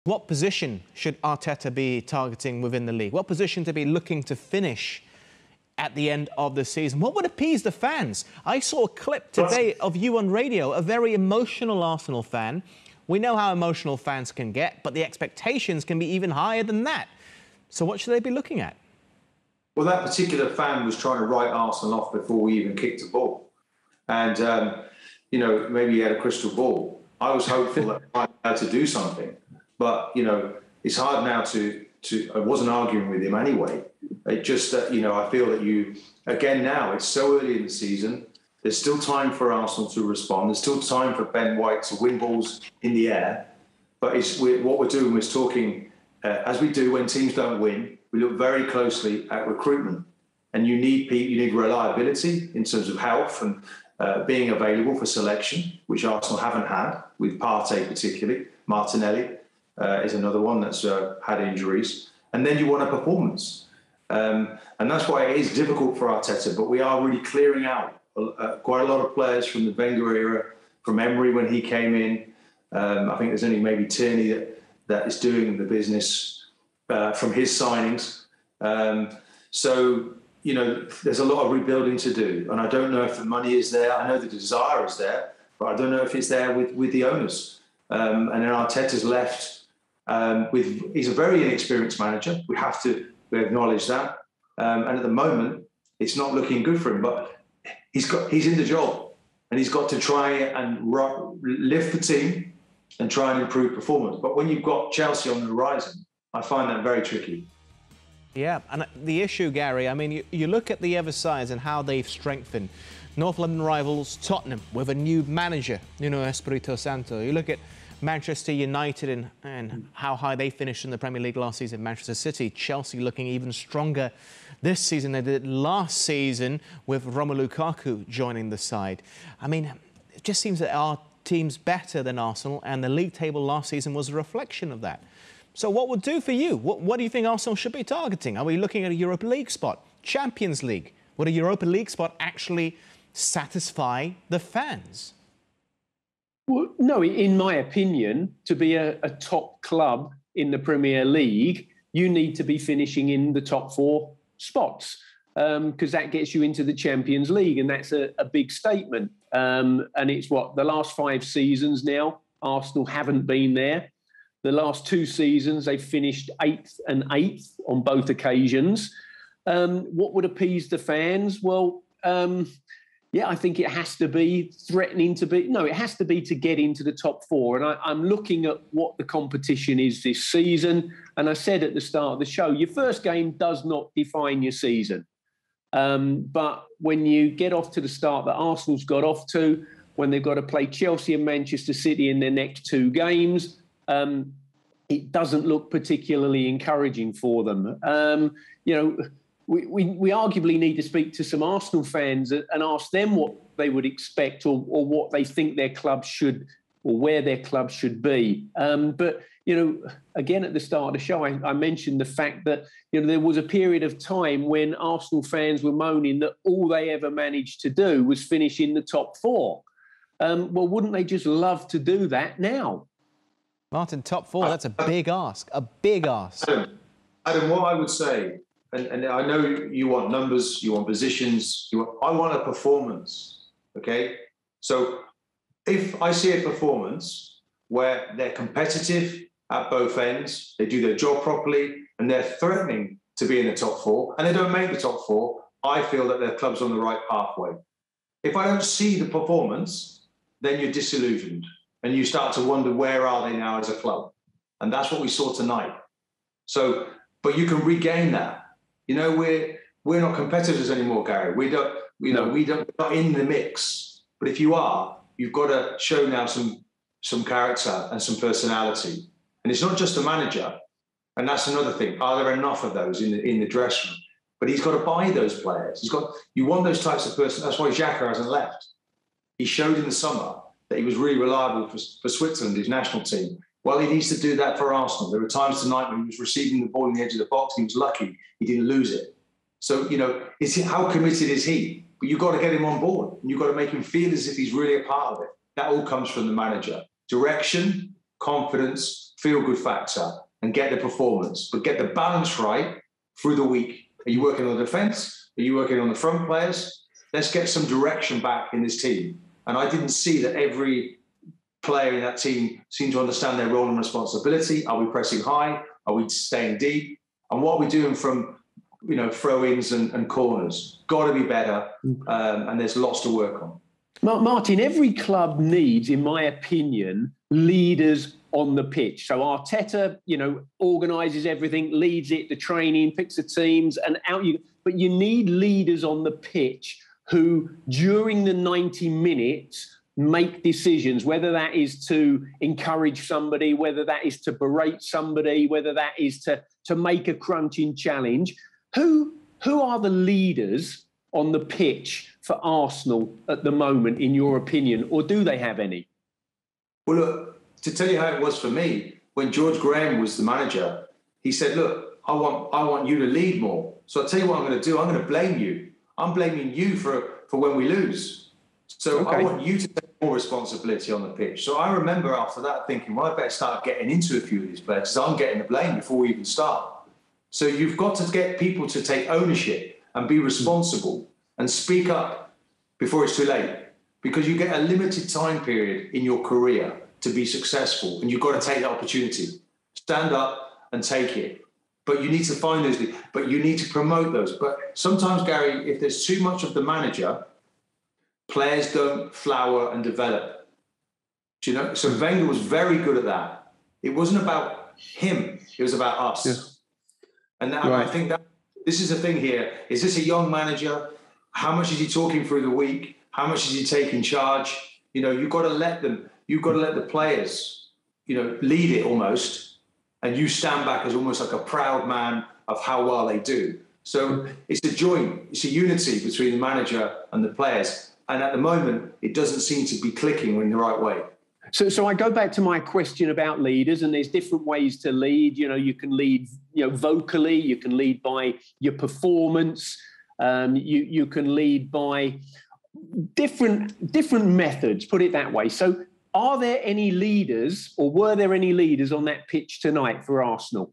What position should Arteta be targeting within the league? What position to be looking to finish at the end of the season? What would appease the fans? I saw a clip today of you on radio, a very emotional Arsenal fan. We know how emotional fans can get, but the expectations can be even higher than that. So what should they be looking at? Well, that particular fan was trying to write Arsenal off before we even kicked a ball. And, you know, maybe he had a crystal ball. I was hopeful that I had to do something. But, you know, it's hard now to I wasn't arguing with him anyway. It just, you know, I feel that again now, it's so early in the season. There's still time for Arsenal to respond. There's still time for Ben White to win balls in the air. But what we're doing is talking, as we do when teams don't win, we look very closely at recruitment. And you need reliability in terms of health and being available for selection, which Arsenal haven't had, with Partey particularly. Martinelli is another one that's had injuries. And then you want a performance. And that's why it is difficult for Arteta, but we are really clearing out quite a lot of players from the Wenger era, from Emery when he came in. I think there's only maybe Tierney that is doing the business from his signings. So, you know, there's a lot of rebuilding to do. And I don't know if the money is there. I know the desire is there, but I don't know if it's there with the owners. And then Arteta's left he's a very inexperienced manager. We have to acknowledge that. And at the moment, it's not looking good for him. But he's in the job, and he's got to try and lift the team and try and improve performance. But when you've got Chelsea on the horizon, I find that very tricky. Yeah, and the issue, Gary, I mean, you look at the other sides and how they've strengthened. North London rivals Tottenham with a new manager, Nuno Espirito Santo. You look at Manchester United and how high they finished in the Premier League last season. Manchester City, Chelsea looking even stronger this season than they did last season with Romelu Lukaku joining the side. I mean, it just seems that our team's better than Arsenal, and the league table last season was a reflection of that. So what would do for you? What do you think Arsenal should be targeting? Are we looking at a Europa League spot? Champions League? Would a Europa League spot actually satisfy the fans? Well, no, in my opinion, to be a top club in the Premier League, you need to be finishing in the top 4 spots because that gets you into the Champions League, and that's a big statement. And it's the last 5 seasons now, Arsenal haven't been there. The last 2 seasons, they've finished 8th and 8th on both occasions. What would appease the fans? Well, yeah, I think it has to be threatening to be... No, it has to be to get into the top 4. And I'm looking at what the competition is this season. And I said at the start of the show, your first game does not define your season. But when you get off to the start that Arsenal's got off to, when they've got to play Chelsea and Manchester City in their next 2 games, it doesn't look particularly encouraging for them. You know... We arguably need to speak to some Arsenal fans and ask them what they would expect or what they think their club should or where their club should be. But, you know, again, at the start of the show, I mentioned the fact that, you know, there was a period of time when Arsenal fans were moaning that all they ever managed to do was finish in the top 4. Well, wouldn't they just love to do that now? Martin, top 4, that's a big ask, a big ask. Adam, what I would say... And I know you want numbers, you want positions, I want a performance, okay? So if I see a performance where they're competitive at both ends, they do their job properly, and they're threatening to be in the top 4, and they don't make the top 4, I feel that their club's on the right pathway. If I don't see the performance, then you're disillusioned, and you start to wonder, where are they now as a club? And that's what we saw tonight. So, but you can regain that. You know, we're not competitors anymore, Gary. We're not in the mix. But if you are, you've got to show now some character and some personality. And it's not just a manager. And that's another thing. Are there enough of those in the dressing room? But he's got to buy those players. You want those types of person. That's why Xhaka hasn't left. He showed in the summer that he was really reliable for Switzerland, his national team. Well, he needs to do that for Arsenal. There were times tonight when he was receiving the ball in the edge of the box. He was lucky he didn't lose it. So, you know, how committed is he? But you've got to get him on board. And you've got to make him feel as if he's really a part of it. That all comes from the manager. Direction, confidence, feel-good factor and get the performance, but get the balance right through the week. Are you working on the defence? Are you working on the front players? Let's get some direction back in this team. And I didn't see that every player in that team seemed to understand their role and responsibility. Are we pressing high? Are we staying deep? And what are we doing from, throw-ins and corners? Got to be better, and there's lots to work on. Martin, every club needs, in my opinion, leaders on the pitch. So Arteta, organises everything, leads it, the training, picks the teams, and out you. But you need leaders on the pitch who, during the 90 minutes, make decisions, whether that is to encourage somebody, whether that is to berate somebody, whether that is to make a crunching challenge. Who are the leaders on the pitch for Arsenal at the moment, in your opinion, or do they have any? Well, look, to tell you how it was for me, when George Graham was the manager, he said, look, I want you to lead more. So I'll tell you what I'm going to do. I'm going to blame you. I'm blaming you for when we lose. So okay. I want you to take more responsibility on the pitch. So I remember after that thinking, well, I better start getting into a few of these players because I'm getting the blame before we even start. So you've got to get people to take ownership and be responsible and speak up before it's too late, because you get a limited time period in your career to be successful, and you've got to take the opportunity. Stand up and take it. But you need to find those, but you need to promote those. But sometimes, Gary, if there's too much of the manager, players don't flower and develop. Do you know? So Wenger was very good at that. It wasn't about him, it was about us. Yeah. And right. I think that this is the thing here. Is this a young manager? How much is he talking through the week? How much is he taking charge? You've got to let them, you've got to let the players, lead it almost. And you stand back as almost like a proud man of how well they do. So it's a joint, it's a unity between the manager and the players. And at the moment, it doesn't seem to be clicking in the right way. So I go back to my question about leaders, and there's different ways to lead. You can lead, vocally. You can lead by your performance. You can lead by different methods. Put it that way. So, are there any leaders, or were there any leaders on that pitch tonight for Arsenal?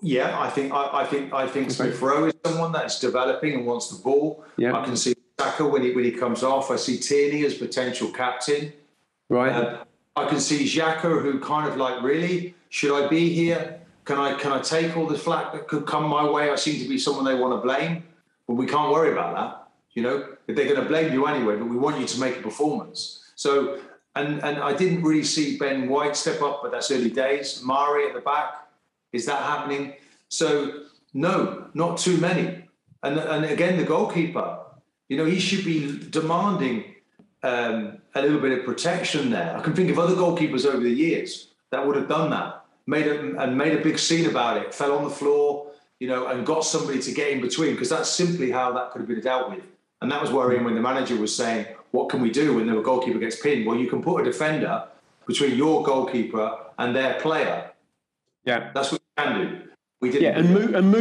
Yeah, I think Smith Rowe is someone that's developing and wants the ball. Yeah. I can see Saka when he comes off. I see Tierney as potential captain. Right. I can see Xhaka, who kind of like, really, should I be here? Can I take all the flack that could come my way? I seem to be someone they want to blame, but we can't worry about that. If they're going to blame you anyway, but we want you to make a performance. So, and I didn't really see Ben White step up, but that's early days. Mari at the back, is that happening? So, no, not too many. And again, the goalkeeper, he should be demanding a little bit of protection there. I can think of other goalkeepers over the years that would have done that, made a big scene about it, fell on the floor, and got somebody to get in between, because that's simply how that could have been dealt with. And that was worrying when the manager was saying, what can we do when the goalkeeper gets pinned? Well, you can put a defender between your goalkeeper and their player. Yeah, that's what you can do. We didn't. Yeah, and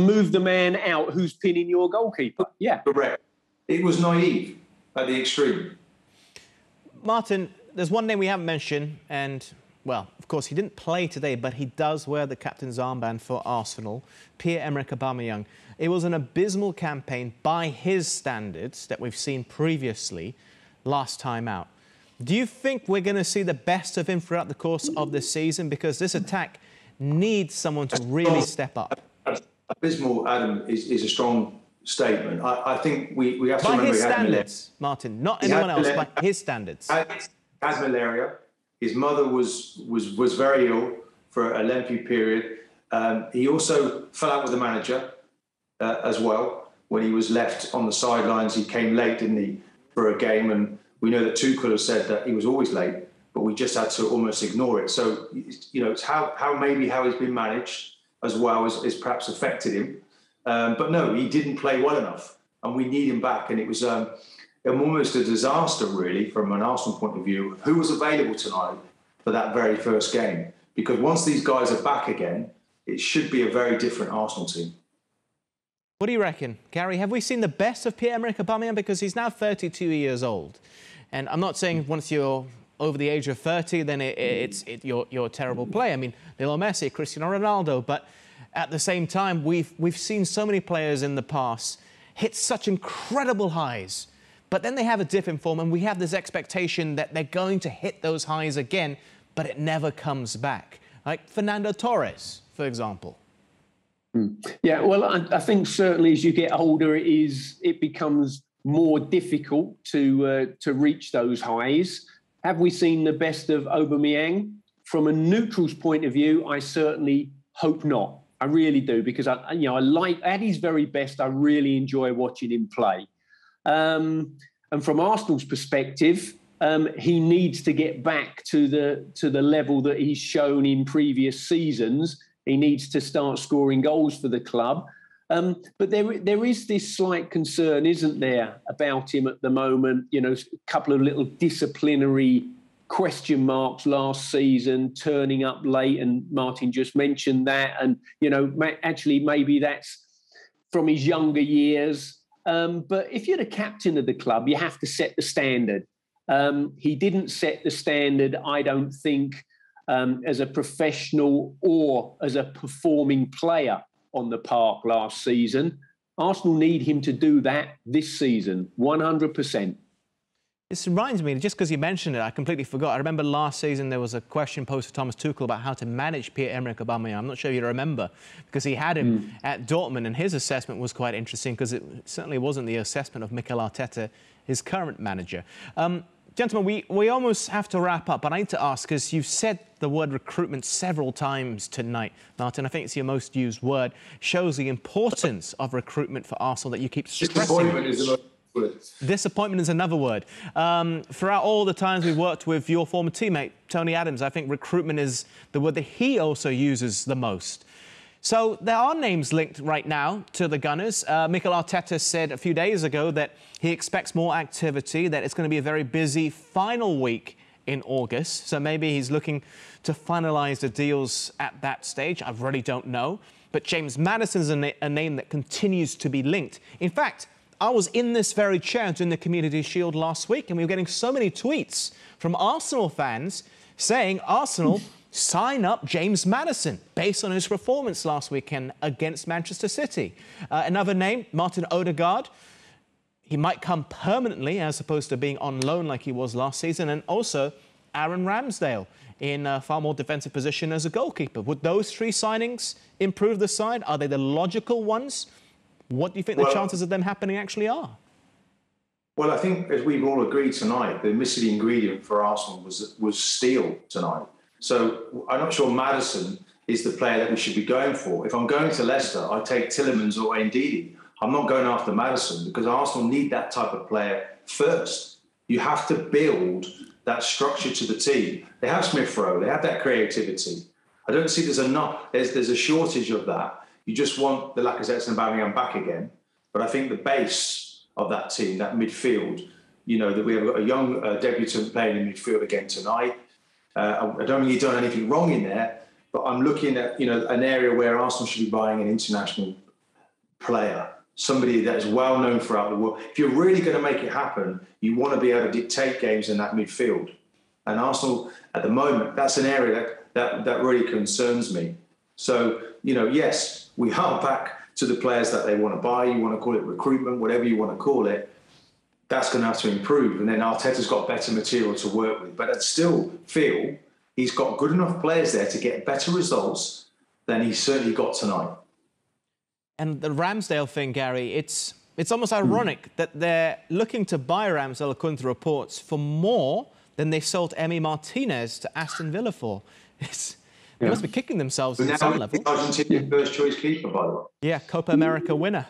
move the man out who's pinning your goalkeeper. Yeah, correct. It was naive at the extreme. Martin, there's one name we haven't mentioned, and, well, of course, he didn't play today, but he does wear the captain's armband for Arsenal, Pierre-Emerick Aubameyang. It was an abysmal campaign by his standards that we've seen previously last time out. Do you think we're going to see the best of him throughout the course of the season? Because this attack needs someone to really step up. Abysmal, Adam, is a strong statement. I think we have to remember... By his standards, Martin, not anyone else, by his standards. He had malaria. His mother was very ill for a lengthy period. He also fell out with the manager as well. When he was left on the sidelines, he came late, didn't he, for a game, and we know that Tuchel has said that he was always late, but we just had to almost ignore it. So, it's how he's been managed as well as perhaps affected him. But no, he didn't play well enough, and we need him back. And it was almost a disaster, really, from an Arsenal point of view, who was available tonight for that very first game. Because once these guys are back again, it should be a very different Arsenal team. What do you reckon, Gary? Have we seen the best of Pierre-Emerick Aubameyang? Because he's now 32 years old. And I'm not saying once you're over the age of 30, then you're a terrible player. I mean, Lionel Messi, Cristiano Ronaldo, but at the same time, we've seen so many players in the past hit such incredible highs, but then they have a dip in form, and we have this expectation that they're going to hit those highs again, but it never comes back. Like Fernando Torres, for example. Yeah, well, I think certainly as you get older, it becomes more difficult to reach those highs. Have we seen the best of Aubameyang? From a neutral's point of view, I certainly hope not. I really do, because I like, at his very best, I really enjoy watching him play. And from Arsenal's perspective, he needs to get back to the level that he's shown in previous seasons. He needs to start scoring goals for the club. But there is this slight concern, isn't there, about him at the moment? You know, a couple of little disciplinary question marks last season, turning up late, and Martin just mentioned that. And, you know, actually maybe that's from his younger years. But if you're the captain of the club, you have to set the standard. He didn't set the standard, I don't think, as a professional or as a performing player on the park last season. Arsenal need him to do that this season, 100%. This reminds me, just because you mentioned it, I completely forgot. I remember last season there was a question posed to Thomas Tuchel about how to manage Pierre-Emerick Aubameyang. I'm not sure you remember, because he had him at Dortmund, and his assessment was quite interesting, because it certainly wasn't the assessment of Mikel Arteta, his current manager. Gentlemen, we almost have to wrap up, but I need to ask, because you've said the word recruitment several times tonight, Martin. I think it's your most used word. Shows the importance of recruitment for Arsenal that you keep stressing. Disappointment is another word. Disappointment is another word. Throughout all the times we've worked with your former teammate, Tony Adams, I think recruitment is the word that he also uses the most. So there are names linked right now to the Gunners. Mikel Arteta said a few days ago that he expects more activity, that it's going to be a very busy final week in August. So maybe he's looking to finalise the deals at that stage. I really don't know. But James Maddison's a name that continues to be linked. In fact, I was in this very chair during the Community Shield last week, and we were getting so many tweets from Arsenal fans saying Arsenal sign up James Maddison based on his performance last weekend against Manchester City. Another name, Martin Odegaard. He might come permanently as opposed to being on loan like he was last season. And also Aaron Ramsdale in a far more defensive position as a goalkeeper. Would those three signings improve the side? Are they the logical ones? What do you think the chances of them happening actually are? Well, I think, as we've all agreed tonight, the missing ingredient for Arsenal was steel tonight. So I'm not sure Maddison is the player that we should be going for. If I'm going to Leicester, I'd take Tielemans or Ndidi. I'm not going after Maddison, because Arsenal need that type of player first. You have to build that structure to the team. They have Smith-Rowe, they have that creativity. I don't see there's enough. There's a shortage of that. You just want the Lacazettes and Aubameyang back again. But I think the base of that team, that midfield, you know, that we have got a young debutant playing in midfield again tonight. I don't think he's done anything wrong in there, but I'm looking at, you know, an area where Arsenal should be buying an international player, somebody that is well known throughout the world. If you're really going to make it happen, you want to be able to dictate games in that midfield. And Arsenal, at the moment, that's an area that really concerns me. So, you know, yes, we are back to the players that they want to buy. You want to call it recruitment, whatever you want to call it. That's going to have to improve. And then Arteta's got better material to work with. But I still feel he's got good enough players there to get better results than he certainly got tonight. And the Ramsdale thing, Gary, it's almost ironic that they're looking to buy Ramsdale, according to reports, for more than they sold Emi Martinez to Aston Villa for. They must be kicking themselves at some level. Argentinian first choice keeper, by the way. Yeah, Copa America winner.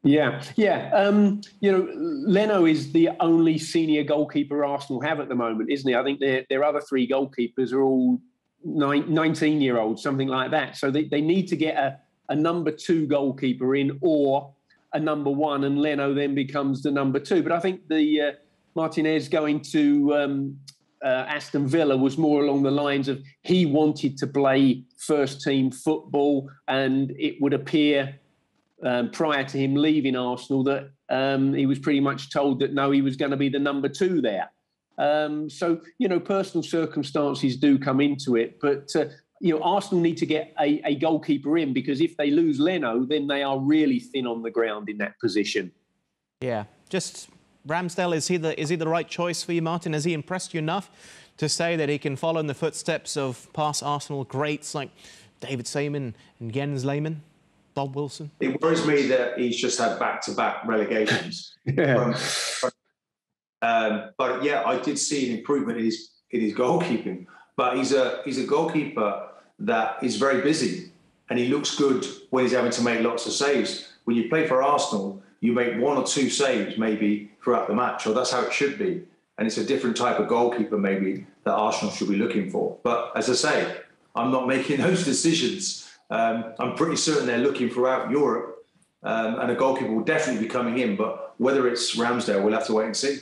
Yeah. You know, Leno is the only senior goalkeeper Arsenal have at the moment, isn't he? I think their other three goalkeepers are all 19-year-olds, something like that. So they need to get a number two goalkeeper in, or a number one, and Leno then becomes the number two. But I think the Martinez going to Aston Villa was more along the lines of he wanted to play first-team football, and it would appear prior to him leaving Arsenal that he was pretty much told that no, he was going to be the number two there. So, personal circumstances do come into it. But, Arsenal need to get a goalkeeper in, because if they lose Leno, then they are really thin on the ground in that position. Yeah, just Ramsdale, is he the right choice for you, Martin? Has he impressed you enough to say that he can follow in the footsteps of past Arsenal greats like David Seaman and Jens Lehmann, Bob Wilson? It worries me that he's just had back-to-back relegations. But yeah, I did see an improvement in his goalkeeping. But he's a goalkeeper that is very busy, and he looks good when he's having to make lots of saves. When you play for Arsenal, you make 1 or 2 saves maybe throughout the match, or that's how it should be. And it's a different type of goalkeeper maybe that Arsenal should be looking for. But as I say, I'm not making those decisions. I'm pretty certain they're looking throughout Europe, and a goalkeeper will definitely be coming in. But whether it's Ramsdale, we'll have to wait and see.